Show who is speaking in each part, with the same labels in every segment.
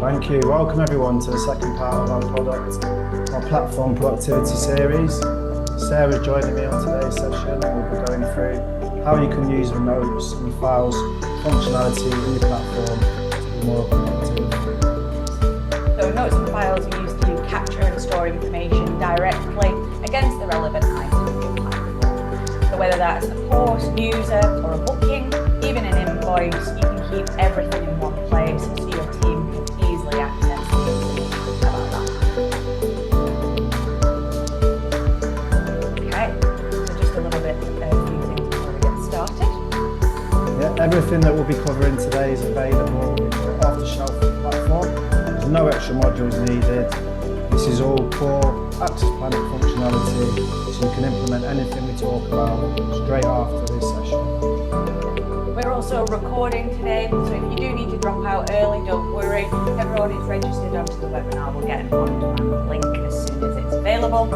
Speaker 1: Thank you. Welcome everyone to the second part of our platform productivity series. Sarah's joining me on today's session. We'll be going through how you can use the notes and files functionality in your platform to be more productive.
Speaker 2: So notes and files are used to capture and store information directly against the relevant items in your platform. So whether that's a course, user, or a booking, even an invoice, you can keep everything in one place so your team can easily access the information about that. Okay, so just a little bit of a few things before we get started.
Speaker 1: Yeah, everything that we'll be covering today is available off the shelf platform. There's no extra modules needed. This is all core Access Planet functionality, so you can implement anything we talk about straight after this session.
Speaker 2: We're also recording today, so if you do need to drop out early, don't worry. Everyone who's registered onto the webinar will get an on-demand link as soon as it's available.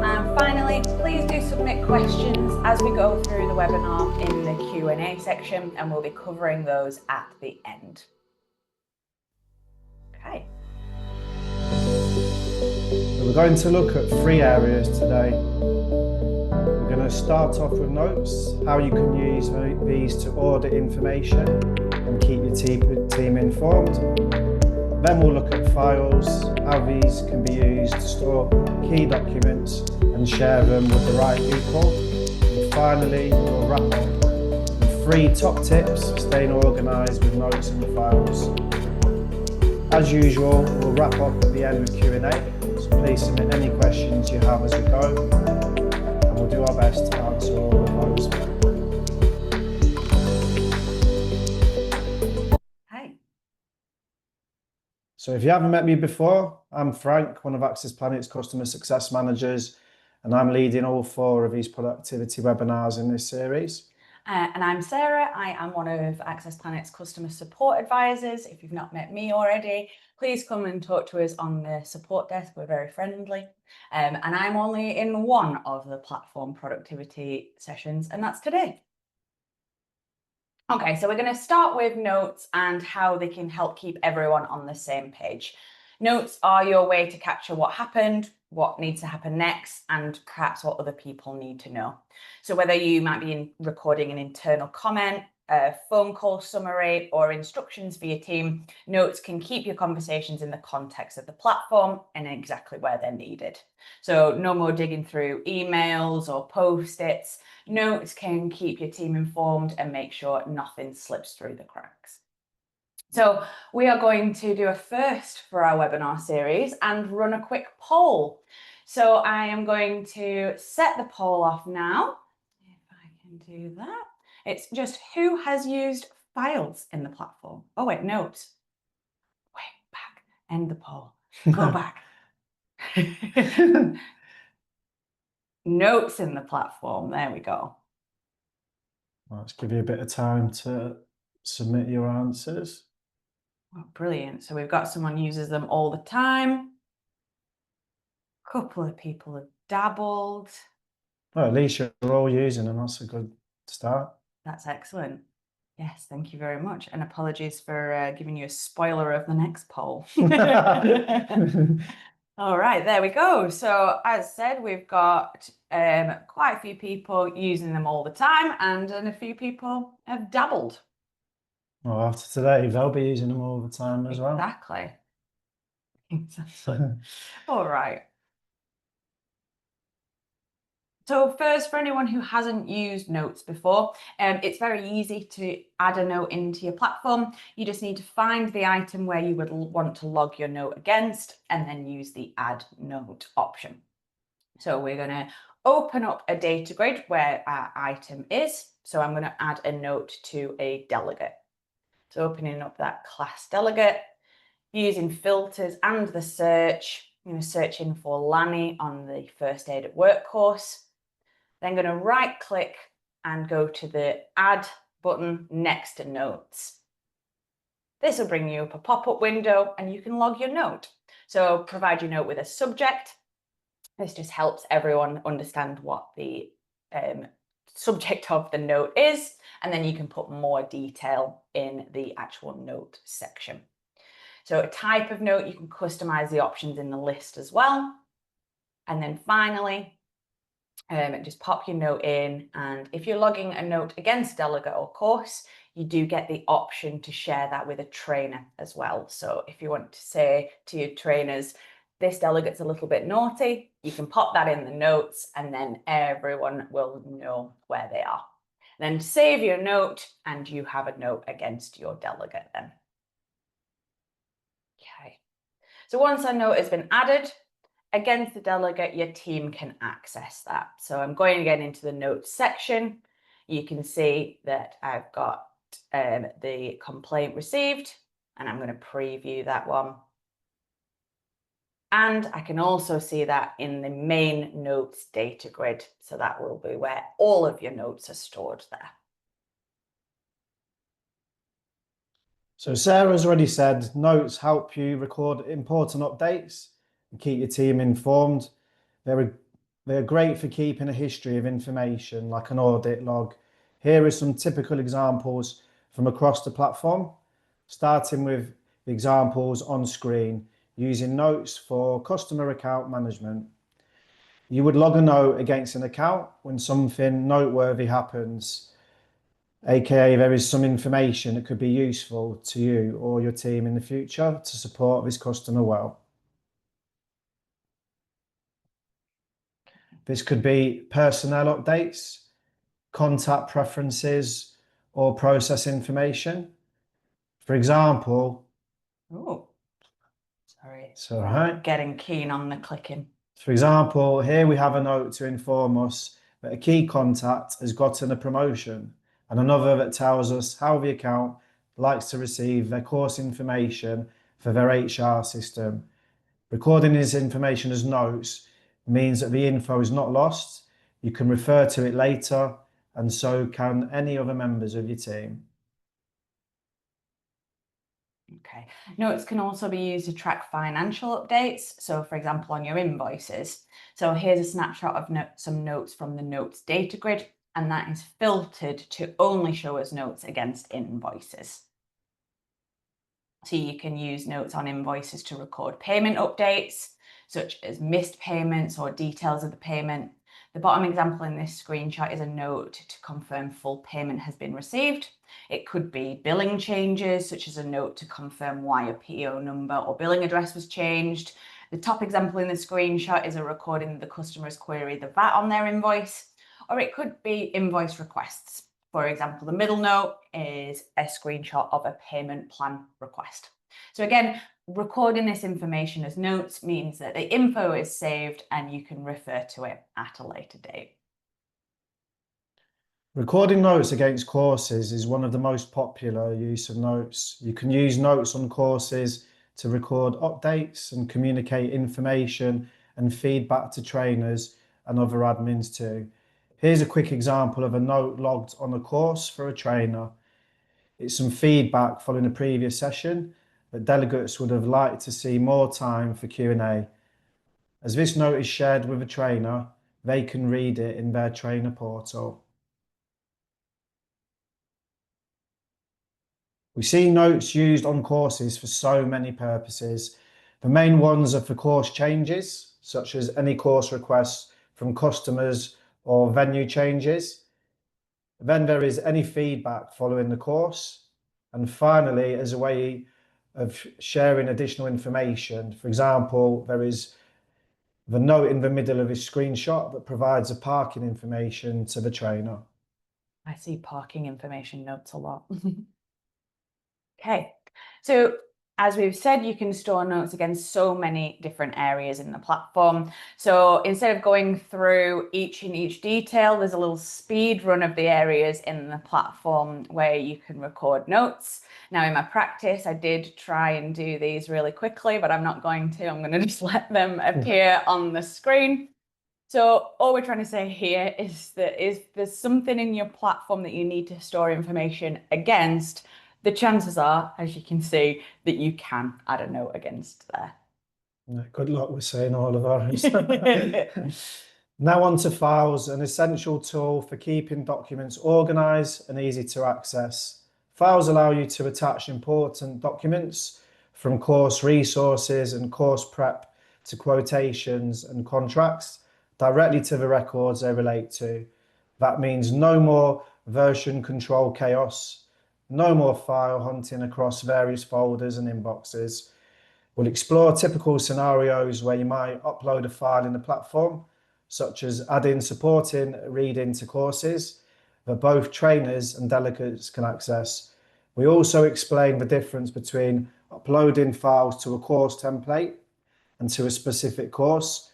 Speaker 2: And finally, please do submit questions as we go through the webinar in the Q&A section, and we'll be covering those at the end. Okay.
Speaker 1: We're going to look at three areas today. We're going to start off with notes, how you can use these to audit information and keep your team informed. Then we'll look at files, how these can be used to store key documents and share them with the right people. And finally, we'll wrap up with 3 top tips for staying organised with notes and files. As usual, we'll wrap up at the end with Q&A, so please submit any questions you have as we go, and we'll do our best to answer all of those.
Speaker 2: Hi.
Speaker 1: So if you haven't met me before, I'm Frank, one of Access Planet's customer success managers, and I'm leading all 4 of these productivity webinars in this series.
Speaker 2: And I'm Sarah. I am one of Access Planet's customer support advisors. If you've not met me already, please come and talk to us on the support desk. We're very friendly. And I'm only in one of the platform productivity sessions, and that's today. Okay, so we're going to start with notes and how they can help keep everyone on the same page. Notes are your way to capture what happened, what needs to happen next, and perhaps what other people need to know. So whether you might be recording an internal comment, a phone call summary, or instructions for your team, notes can keep your conversations in the context of the platform and exactly where they're needed. So no more digging through emails or post-its. Notes can keep your team informed and make sure nothing slips through the cracks. So we are going to do a first for our webinar series and run a quick poll. So I am going to set the poll off now. If I can do that. It's just who has used files in the platform? Oh wait, notes. Wait, back, end the poll, go back. Notes in the platform, there we go.
Speaker 1: Well, let's give you a bit of time to submit your answers.
Speaker 2: Oh, brilliant. So we've got someone uses them all the time. A couple of people have dabbled.
Speaker 1: Well, at least you're all using them. That's a good start.
Speaker 2: That's excellent. Yes, thank you very much. And apologies for giving you a spoiler of the next poll. All right, there we go. So as said, we've got quite a few people using them all the time, and a few people have dabbled.
Speaker 1: Well, after today, they'll be using them all the time as well.
Speaker 2: Exactly. All right. So first, for anyone who hasn't used notes before, it's very easy to add a note into your platform. You just need to find the item where you would want to log your note against and then use the add note option. So we're going to open up a data grid where our item is. So I'm going to add a note to a delegate. So opening up that class delegate, using filters and the search, I'm going to search in for Lanny on the First Aid at Work course. Then going to right click and go to the add button next to notes. This will bring you up a pop-up window and you can log your note. So provide your note with a subject. This just helps everyone understand what the subject of the note is, and then you can put more detail in the actual note section. So a type of note, you can customize the options in the list as well. And then finally, just pop your note in, and if you're logging a note against delegate or course, you do get the option to share that with a trainer as well. So if you want to say to your trainers, this delegate's a little bit naughty, you can pop that in the notes and then everyone will know where they are. Then save your note and you have a note against your delegate then. Okay, so once a note has been added against the delegate, your team can access that. So I'm going again into the notes section. You can see that I've got the complaint received, and I'm going to preview that one. And I can also see that in the main notes data grid. So that will be where all of your notes are stored there.
Speaker 1: So Sarah's already said notes help you record important updates and keep your team informed. They're great for keeping a history of information like an audit log. Here are some typical examples from across the platform, starting with the examples on screen, using notes for customer account management. You would log a note against an account when something noteworthy happens, aka there is some information that could be useful to you or your team in the future to support this customer well. This could be personnel updates, contact preferences, or process information. For example,
Speaker 2: Oh, sorry.
Speaker 1: it's all right.
Speaker 2: Getting keen on the clicking.
Speaker 1: For example, here we have a note to inform us that a key contact has gotten a promotion, and another that tells us how the account likes to receive their course information for their HR system. Recording this information as notes means that the info is not lost. You can refer to it later, and so can any other members of your team.
Speaker 2: Okay, notes can also be used to track financial updates. So for example, on your invoices. So here's a snapshot of some notes from the notes data grid, and that is filtered to only show us notes against invoices. So you can use notes on invoices to record payment updates, such as missed payments or details of the payment. The bottom example in this screenshot is a note to confirm full payment has been received. It could be billing changes, such as a note to confirm why a PO number or billing address was changed. The top example in the screenshot is a recording of the customer's query the VAT on their invoice, or it could be invoice requests. For example, the middle note is a screenshot of a payment plan request. So again, recording this information as notes means that the info is saved and you can refer to it at a later date.
Speaker 1: Recording notes against courses is one of the most popular use of notes. You can use notes on courses to record updates and communicate information and feedback to trainers and other admins too. Here's a quick example of a note logged on a course for a trainer. It's some feedback following a previous session that delegates would have liked to see more time for Q&A. As this note is shared with a trainer, they can read it in their trainer portal. We see notes used on courses for so many purposes. The main ones are for course changes, such as any course requests from customers or venue changes. Then there is any feedback following the course. And finally, as a way of sharing additional information, for example, there is the note in the middle of this screenshot that provides a parking information to the trainer.
Speaker 2: I see parking information notes a lot. Okay, so as we've said, you can store notes against so many different areas in the platform. So instead of going through each detail, there's a little speed run of the areas in the platform where you can record notes. Now in my practice, I did try and do these really quickly, but I'm not going to. I'm going to just let them appear on the screen. So all we're trying to say here is that if there's something in your platform that you need to store information against, the chances are, as you can see, that you can add a note against there.
Speaker 1: Good luck with saying all of ours. Now on to files, an essential tool for keeping documents organised and easy to access. Files allow you to attach important documents from course resources and course prep to quotations and contracts directly to the records they relate to. That means no more version control chaos, no more file hunting across various folders and inboxes. We'll explore typical scenarios where you might upload a file in the platform, such as adding supporting reading to courses that both trainers and delegates can access. We also explain the difference between uploading files to a course template and to a specific course,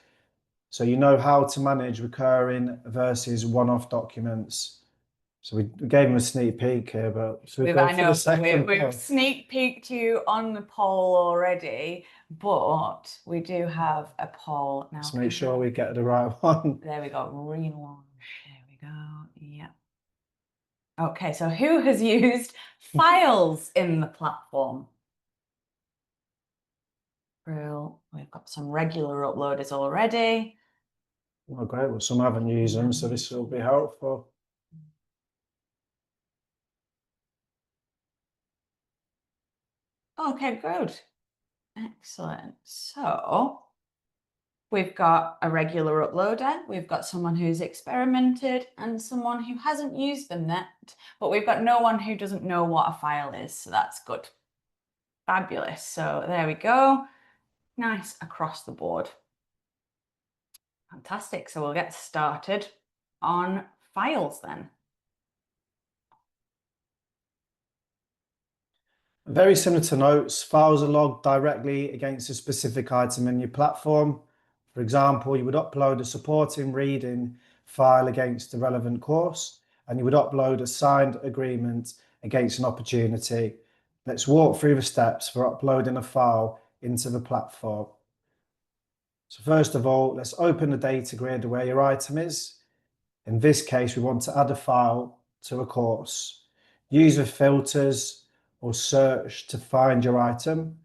Speaker 1: so you know how to manage recurring versus one-off documents. So we gave him a sneak peek here, but should we go for the second one?
Speaker 2: We've sneak peeked you on the poll already, but we do have a poll now.
Speaker 1: Let's make sure we get the right one.
Speaker 2: There we go, relaunch. There we go. Yeah. Okay, so who has used files in the platform? Brill. We've got some regular uploaders already.
Speaker 1: Oh, great. Well, some haven't used them, so this will be helpful.
Speaker 2: Okay, good. Excellent. So we've got a regular uploader, we've got someone who's experimented, and someone who hasn't used them yet, but we've got no one who doesn't know what a file is, so that's good. Fabulous. So there we go. Nice across the board. Fantastic. So we'll get started on files then.
Speaker 1: Very similar to notes, files are logged directly against a specific item in your platform. For example, you would upload a supporting reading file against the relevant course, and you would upload a signed agreement against an opportunity. Let's walk through the steps for uploading a file into the platform. So first of all, let's open the data grid where your item is. In this case, we want to add a file to a course. Use the filters or search to find your item.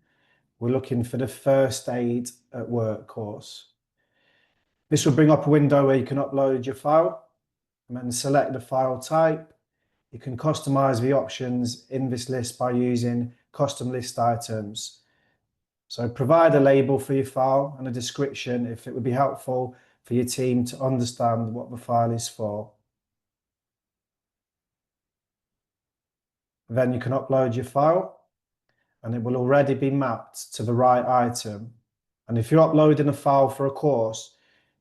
Speaker 1: We're looking for the first aid at work course. This will bring up a window where you can upload your file and then select the file type. You can customize the options in this list by using custom list items. So provide a label for your file and a description if it would be helpful for your team to understand what the file is for. Then you can upload your file and it will already be mapped to the right item. And if you're uploading a file for a course,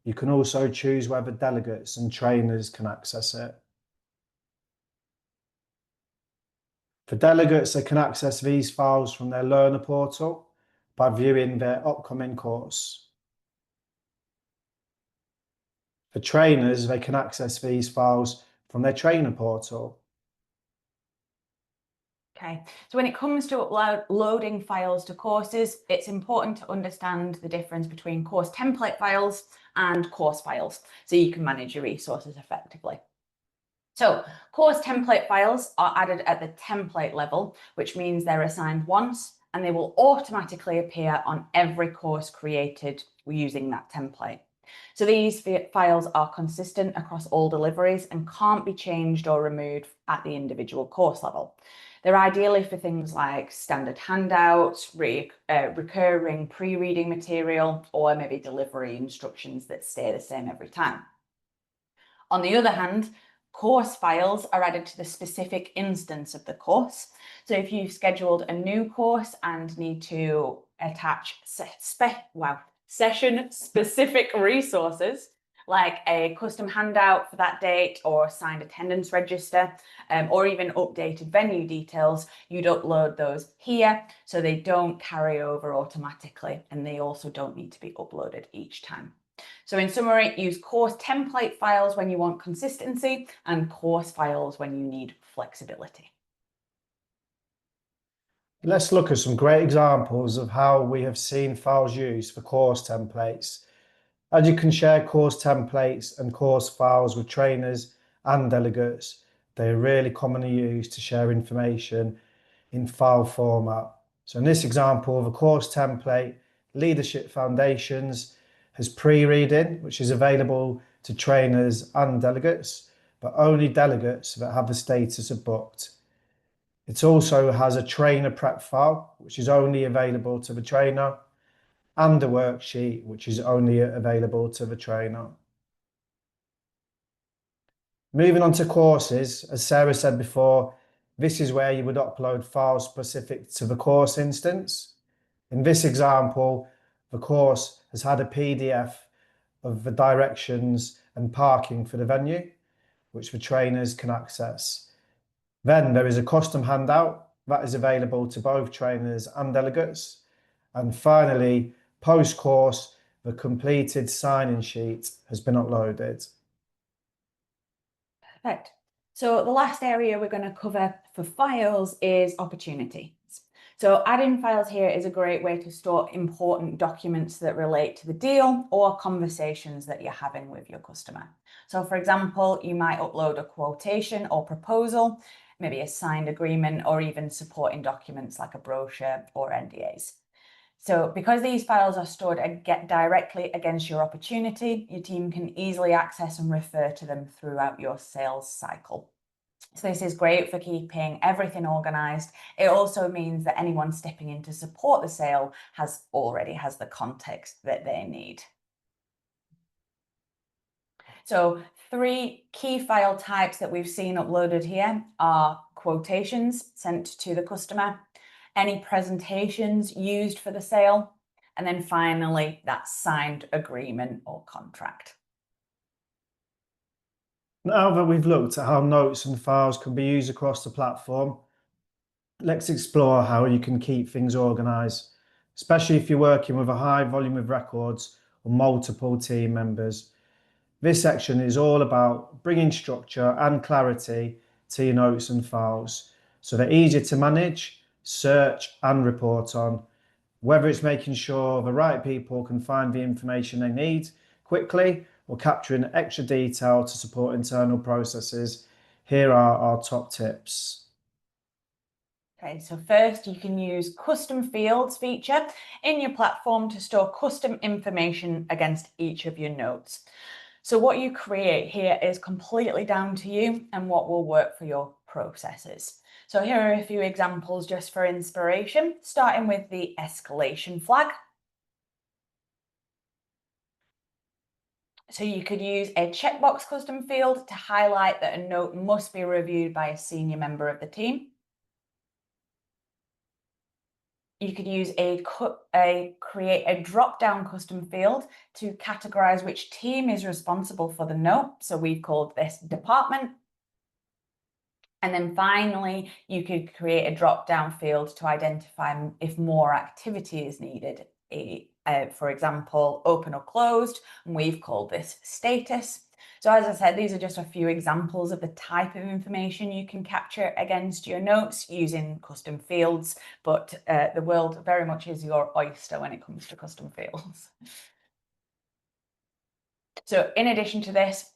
Speaker 1: you can also choose whether delegates and trainers can access it. For delegates, they can access these files from their learner portal by viewing their upcoming course. For trainers, they can access these files from their trainer portal.
Speaker 2: Okay, so when it comes to uploading files to courses, it's important to understand the difference between course template files and course files, so you can manage your resources effectively. So course template files are added at the template level, which means they're assigned once and they will automatically appear on every course created using that template. So these files are consistent across all deliveries and can't be changed or removed at the individual course level. They're ideally for things like standard handouts, recurring pre-reading material, or maybe delivery instructions that stay the same every time. On the other hand, course files are added to the specific instance of the course. So if you've scheduled a new course and need to attach session-specific resources, like a custom handout for that date or signed attendance register, or even updated venue details, you'd upload those here so they don't carry over automatically, and they also don't need to be uploaded each time. So in summary, use course template files when you want consistency and course files when you need flexibility.
Speaker 1: Let's look at some great examples of how we have seen files used for course templates. As you can share course templates and course files with trainers and delegates, they are really commonly used to share information in file format. So in this example of a course template, Leadership Foundations has pre-reading, which is available to trainers and delegates, but only delegates that have the status of booked. It also has a trainer prep file, which is only available to the trainer, and a worksheet, which is only available to the trainer. Moving on to courses, as Sarah said before, this is where you would upload files specific to the course instance. In this example, the course has had a PDF of the directions and parking for the venue, which the trainers can access. Then there is a custom handout that is available to both trainers and delegates. And finally, post-course, the completed sign-in sheet has been uploaded.
Speaker 2: Perfect. So the last area we're going to cover for files is opportunities. So adding files here is a great way to store important documents that relate to the deal or conversations that you're having with your customer. So for example, you might upload a quotation or proposal, maybe a signed agreement, or even supporting documents like a brochure or NDAs. So because these files are stored directly against your opportunity, your team can easily access and refer to them throughout your sales cycle. So this is great for keeping everything organized. It also means that anyone stepping in to support the sale already has the context that they need. So 3 key file types that we've seen uploaded here are quotations sent to the customer, any presentations used for the sale, and then finally that signed agreement or contract.
Speaker 1: Now that we've looked at how notes and files can be used across the platform, let's explore how you can keep things organized, especially if you're working with a high volume of records or multiple team members. This section is all about bringing structure and clarity to your notes and files so they're easier to manage, search and report on, whether it's making sure the right people can find the information they need quickly or capturing extra detail to support internal processes. Here are our top tips.
Speaker 2: Okay, so first you can use custom fields feature in your platform to store custom information against each of your notes. So what you create here is completely down to you and what will work for your processes. So here are a few examples just for inspiration, starting with the escalation flag. So you could use a checkbox custom field to highlight that a note must be reviewed by a senior member of the team. You could use create a drop-down custom field to categorize which team is responsible for the note. So we've called this department. And then finally, you could create a drop-down field to identify if more activity is needed. For example, open or closed, and we've called this status. So as I said, these are just a few examples of the type of information you can capture against your notes using custom fields, but the world very much is your oyster when it comes to custom fields. So in addition to this,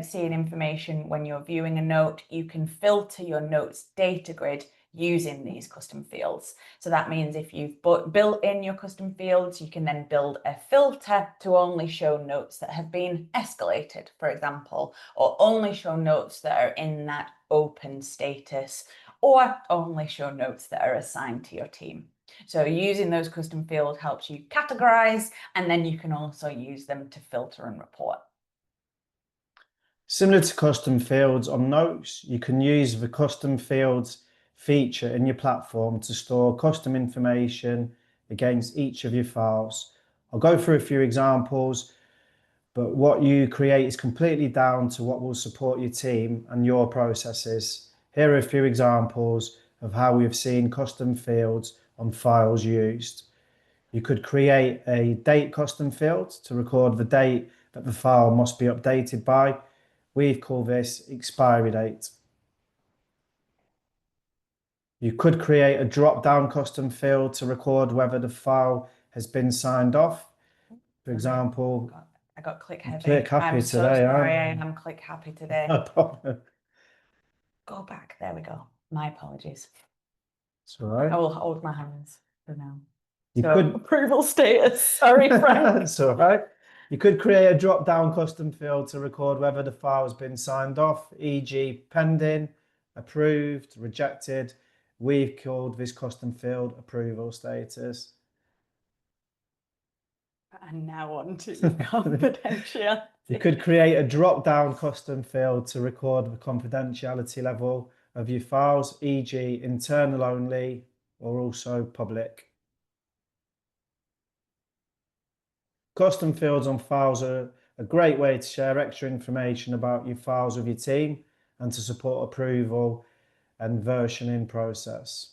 Speaker 2: seeing information when you're viewing a note, you can filter your notes data grid using these custom fields. So that means if you've built in your custom fields, you can then build a filter to only show notes that have been escalated, for example, or only show notes that are in that open status, or only show notes that are assigned to your team. So using those custom fields helps you categorize, and then you can also use them to filter and report.
Speaker 1: Similar to custom fields on notes, you can use the custom fields feature in your platform to store custom information against each of your files. I'll go through a few examples, but what you create is completely down to what will support your team and your processes. Here are a few examples of how we've seen custom fields on files used. You could create a date custom field to record the date that the file must be updated by. We've called this expiry date. You could create a drop-down custom field to record whether the file has been signed off. For example,
Speaker 2: I got click happy.
Speaker 1: Click happy
Speaker 2: I'm
Speaker 1: today,
Speaker 2: so sorry, I am click happy today.
Speaker 1: No problem.
Speaker 2: Go back. There we go. My apologies.
Speaker 1: It's all right.
Speaker 2: I will hold my hands for now.
Speaker 1: You
Speaker 2: So,
Speaker 1: could
Speaker 2: approval status. Sorry, Frank.
Speaker 1: It's all right. You could create a drop-down custom field to record whether the file has been signed off, e.g. pending, approved, rejected. We've called this custom field approval status.
Speaker 2: And now on to confidentiality.
Speaker 1: You could create a drop-down custom field to record the confidentiality level of your files, e.g. internal only or also public. Custom fields on files are a great way to share extra information about your files with your team and to support approval and versioning process.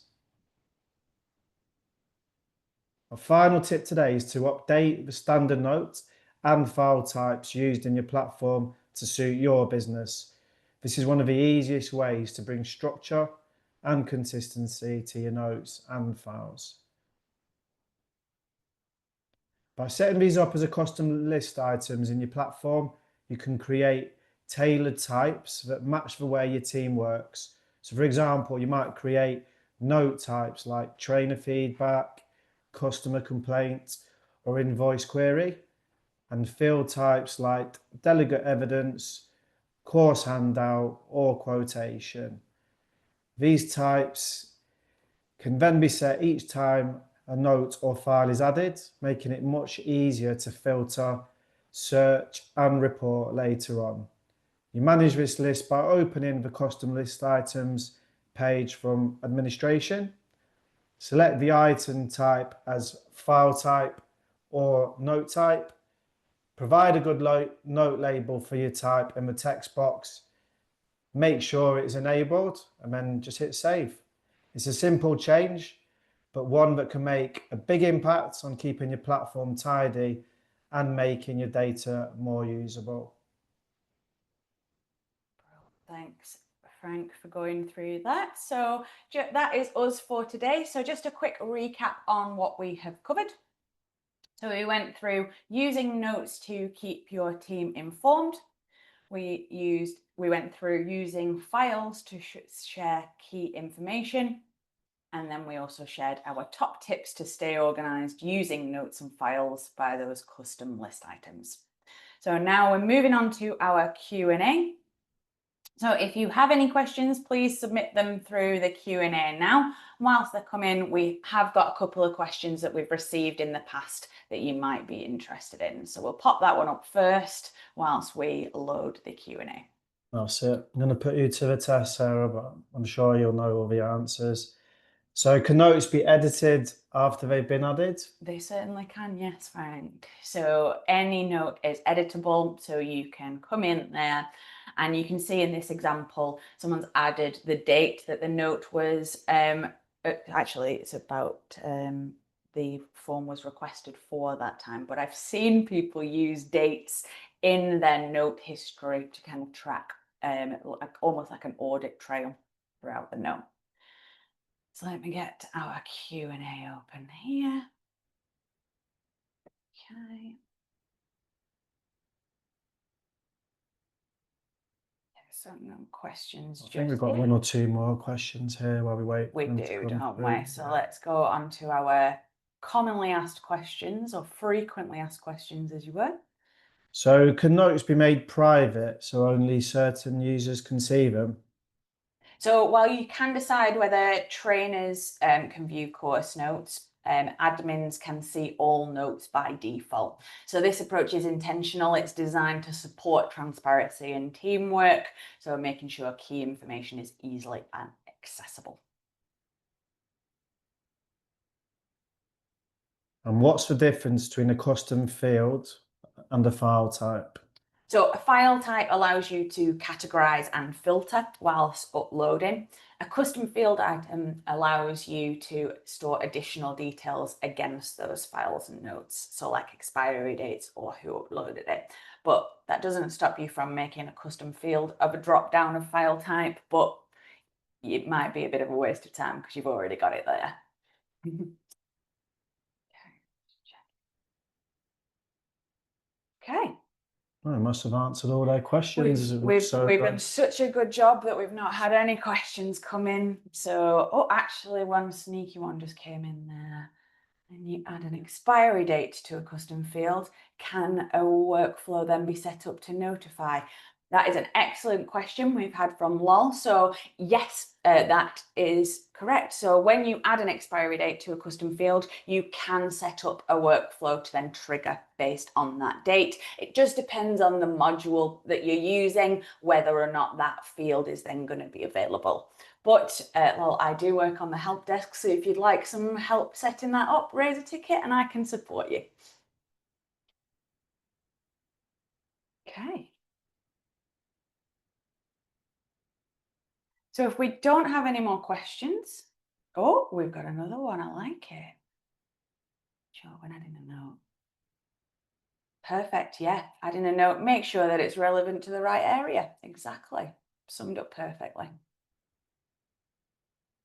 Speaker 1: Our final tip today is to update the standard notes and file types used in your platform to suit your business. This is one of the easiest ways to bring structure and consistency to your notes and files. By setting these up as a custom list items in your platform, you can create tailored types that match the way your team works. So for example, you might create note types like trainer feedback, customer complaint, or invoice query, and field types like delegate evidence, course handout, or quotation. These types can then be set each time a note or file is added, making it much easier to filter, search, and report later on. You manage this list by opening the custom list items page from administration. Select the item type as file type or note type. Provide a good note label for your type in the text box. Make sure it is enabled and then just hit save. It's a simple change, but one that can make a big impact on keeping your platform tidy and making your data more usable.
Speaker 2: Thanks, Frank, for going through that. So that is us for today. So just a quick recap on what we have covered. So we went through using notes to keep your team informed. We went through using files to share key information. And then we also shared our top tips to stay organized using notes and files by those custom list items. So now we're moving on to our Q&A. So if you have any questions, please submit them through the Q&A now. Whilst they're coming, we have got a couple of questions that we've received in the past that you might be interested in. So we'll pop that one up first whilst we load the Q&A.
Speaker 1: That's it. I'm going to put you to the test, Sarah, but I'm sure you'll know all the answers. So can notes be edited after they've been added?
Speaker 2: They certainly can, yes, Frank. So any note is editable, so you can come in there and you can see in this example, someone's added the date that the note was, actually it's about the form was requested for that time, but I've seen people use dates in their note history to kind of track almost like an audit trail throughout the note. So let me get our Q&A open here. Okay. So no questions.
Speaker 1: I think we've got one or two more questions here while we wait.
Speaker 2: We do, don't we? So let's go on to our commonly asked questions, or frequently asked questions, as you were.
Speaker 1: So can notes be made private so only certain users can see them?
Speaker 2: So while you can decide whether trainers can view course notes, admins can see all notes by default. So this approach is intentional. It's designed to support transparency and teamwork, so making sure key information is easily accessible.
Speaker 1: And what's the difference between a custom field and a file type?
Speaker 2: So a file type allows you to categorize and filter whilst uploading. A custom field item allows you to store additional details against those files and notes, so like expiry dates or who uploaded it. But that doesn't stop you from making a custom field of a drop down of file type, but it might be a bit of a waste of time because you've already got it there. Okay.
Speaker 1: Well, I must have answered all their questions.
Speaker 2: We've done such a good job that we've not had any questions come in. So, oh, actually, one sneaky one just came in there. And you add an expiry date to a custom field. Can a workflow then be set up to notify? That is an excellent question we've had from Lol. So yes, that is correct. So when you add an expiry date to a custom field, you can set up a workflow to then trigger based on that date. It just depends on the module that you're using, whether or not that field is then going to be available. But well, I do work on the help desk, so if you'd like some help setting that up, raise a ticket and I can support you. Okay. So if we don't have any more questions, oh, we've got another one. I like it. Sure, when adding a note. Perfect. Yeah, adding a note. Make sure that it's relevant to the right area. Exactly. Summed up perfectly.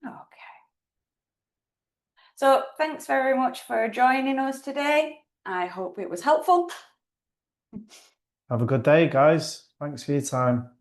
Speaker 2: Okay. So thanks very much for joining us today. I hope it was helpful.
Speaker 1: Have a good day, guys. Thanks for your time.